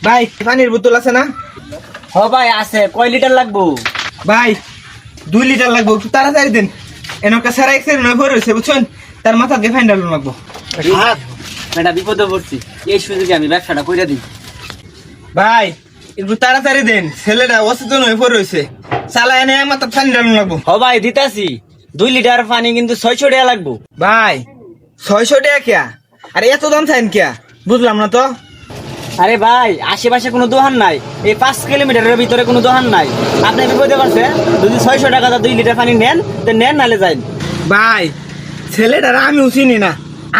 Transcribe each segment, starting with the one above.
ভাই পানির বোতল আছে না? হ ভাই আছে, কয় লিটার লাগবো? ভাই 2 লিটার লাগবো, একটু তাড়াতাড়ি দেন। এনকা সারা এক্সের নয় ভরে রয়েছে বুঝছেন, তার মাথা দিয়ে ফাইন ডালুন লাগবো। এটা বিপদে পড়ছি, এই সুযোগে আমি ব্যবসাটা কইরা দিই। ভাই একটু তাড়াতাড়ি দেন, ছেলেটা অসচেতন হয়ে পড়ে রয়েছে, চালায় এনে মাথা ফাইন ডালুন লাগবো। হ ভাই দিতাছি, 2 লিটার পানি কিন্তু 600 টাকা লাগবো। ভাই 600 টাকা কিয়া? আরে এত দাম চাইন কিয়া? বুঝলাম না তো। আরে ভাই আশেপাশে কোনো দোকান নাই, এই 5 কিলোমিটারের ভিতরে কোনো দোকান নাই। আপনি বিপদে পড়ছে, যদি 600 টাকা 2 লিটার পানি নেন তো নেন, নালে যাই। ভাই ছেলেটার আমিও চিনি না,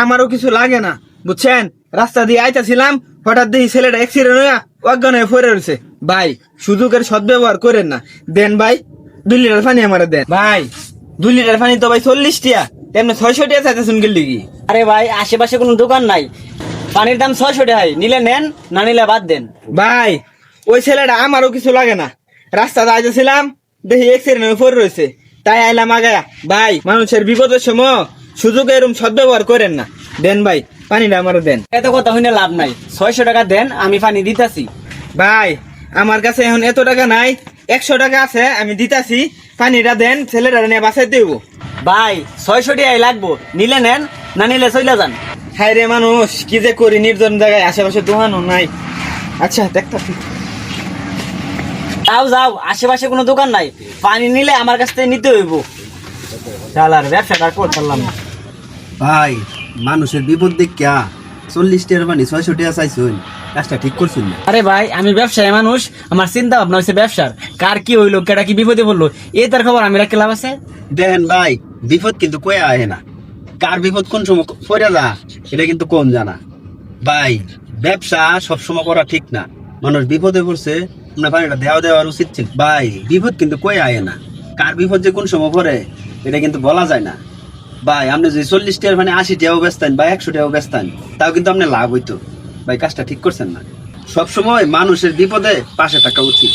আমারও কিছু লাগে না বুঝছেন। রাস্তা দিয়ে আইতাছিলাম, হঠাৎ দেখি ছেলেটা অ্যাক্সিডেন্ট হয়ে অজ্ঞান হয়ে পড়ে রয়েছে। ভাই সুযোগের সদ্ব্যবহার করেন না, দেন ভাই 2 লিটার পানি আমার দেন। ভাই 2 লিটার পানি তো ভাই 40 টাকা, তেমনি 600 টাকা চাইতেছেন গেলি কি? আরে ভাই আশেপাশে কোনো দোকান নাই, পানির দাম 600 টাকা, নিলে নেন না নিলে বাদ দেন। ভাই ওই ছেলেটা আমারও কিছু লাগে না, রাস্তাতে আইতেছিলাম দেখি অ্যাক্সিডেন্ট হয়ে পড়ে রয়েছে, তাই আইলাম আগায়া। ভাই মানুষের বিপদের সময় সুযোগে এরকম সদ্ব্যবহার করেন না, দেন ভাই পানিটা আমারও দেন। এত কথা হইলে লাভ নাই, 600 টাকা দেন, আমি পানি দিতাছি। ভাই আমার কাছে এখন এত টাকা নাই, 100 টাকা আছে, আমি দিতাছি, পানিটা দেন, ছেলেটা নিয়ে বাসায় দেবো। ভাই 600 টাকাই লাগবো, নিলে নেন না নিলে চলে যান। হায় রে মানুষ, কি যে করি, নির্জন জায়গায় আশেপাশে দোকানও নাই। আচ্ছা দেখতাছি। যাও যাও, আশেপাশে কোনো দোকান নাই, পানি নিলে আমার কাছ থেকে নিতে হইব। চালার ব্যবসাটা করতে পারলাম না। ভাই মানুষের বিপদ দেখিয়া 40 টাকার পানি 600 টাকা চাইছুন, কাজটা ঠিক করছুন না। আরে ভাই আমি ব্যবসায়ী মানুষ, আমার চিন্তা ভাবনা হচ্ছে ব্যবসার, কার কি হইলো, কেটা কি বিপদে পড়লো, এ তার খবর আমি রাখতে লাভ আছে? দেখেন ভাই বিপদ কিন্তু কয়ে আহে না, কার বিপদ কোন সময় পড়ে যা এটা কিন্তু কম জানা। ভাই ব্যবসা সবসময় করা ঠিক না, মানুষ বিপদে পড়ছে আপনার পানিটা দেওয়ার উচিত ছিল। ভাই বিপদ কিন্তু কয়ে আহে না, কার বিপদ যে কোন সময় পড়ে এটা কিন্তু বলা যায় না। ভাই আপনি যদি 40 টাকার মানে 80 টাকাও বেচতেন বা 100 টাকাও বেচতেন, তাও কিন্তু আপনি লাভ হইতো। ভাই কাজটা ঠিক করছেন না, সবসময় মানুষের বিপদে পাশে থাকা উচিত।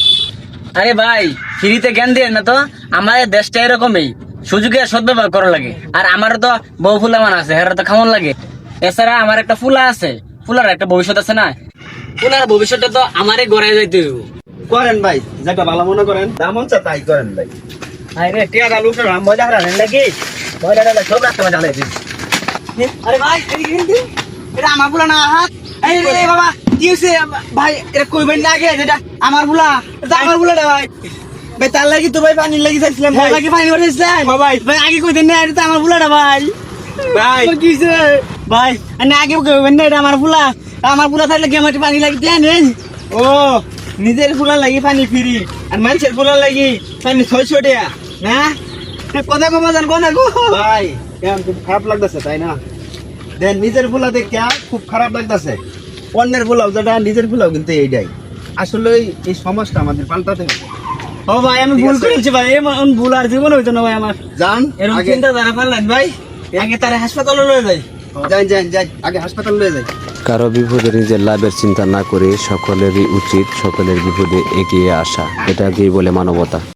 আরে ভাই ফ্রিতে জ্ঞান দিয়ে না তো, আমাদের দেশটা এরকমই, সুযোগে সদ্ব্যবহার করা লাগে। আর আমারও তো বউ ফুলা মান আছে, হেরা তো খামন লাগে। এছাড়া আমার একটা ফুলা আছে, ফুলার একটা ভবিষ্যৎ আছে না, ফুলার ভবিষ্যৎটা তো আমারই গড়াই যাইতে হইব। করেন ভাই, যেটা ভালো মনে করেন, দাম হচ্ছে তাই করেন ভাই। আরে টিয়া গালু তো মজা হারান নাকি, মজা সব রাখতে মজা লাগে। আরে ভাই এটা আমার ফুলা না, হাত এই রে বাবা কি হইছে ভাই, এটা কইবেন না আগে, যেটা আমার ফুলা, এটা আমার ফুলা রে ভাই। ভাই তার লাগি তো ভাই পানি লাগি চাইছিলাম ভাই। লাগি পানি ভরেছিলেন ভাই ভাই, আগে কইতেন না এটা আমার ফুলাটা ভাই। ভাই কি হইছে ভাই, না আগে কইবেন না এটা আমার ফুলা, আমার ফুলা থাকলে কি আমার পানি লাগি দেন। ও নিজের ফুলা লাগি পানি ফ্রি, আর মানুষের ফুলা লাগি পানি 600 টাকা না? কথা কমা জান কোন গো ভাই কেমন খুব খারাপ লাগতেছে তাই না? দেন নিজের ফুলা দেখে খুব খারাপ লাগতেছে, অন্যের ফুলাও যেটা নিজের ফুলাও কিন্তু এইটাই। আসলে এই সমাজটা আমাদের পাল্টাতে হবে। ও ভাই আমি ভুল করেছি ভাই, এমন ভুল আর জীবন হইতো না ভাই আমার। যান এরকম আগে চিন্তা ধারা পারলেন ভাই, আগে তারা হাসপাতালে লয়ে যায়। যাই আগে হাসপাতাল নিয়ে যাই। কারো বিপদে নিজের লাভের চিন্তা না করে সকলেরই উচিত সকলের বিপদে এগিয়ে আসা, এটাকেই বলে মানবতা।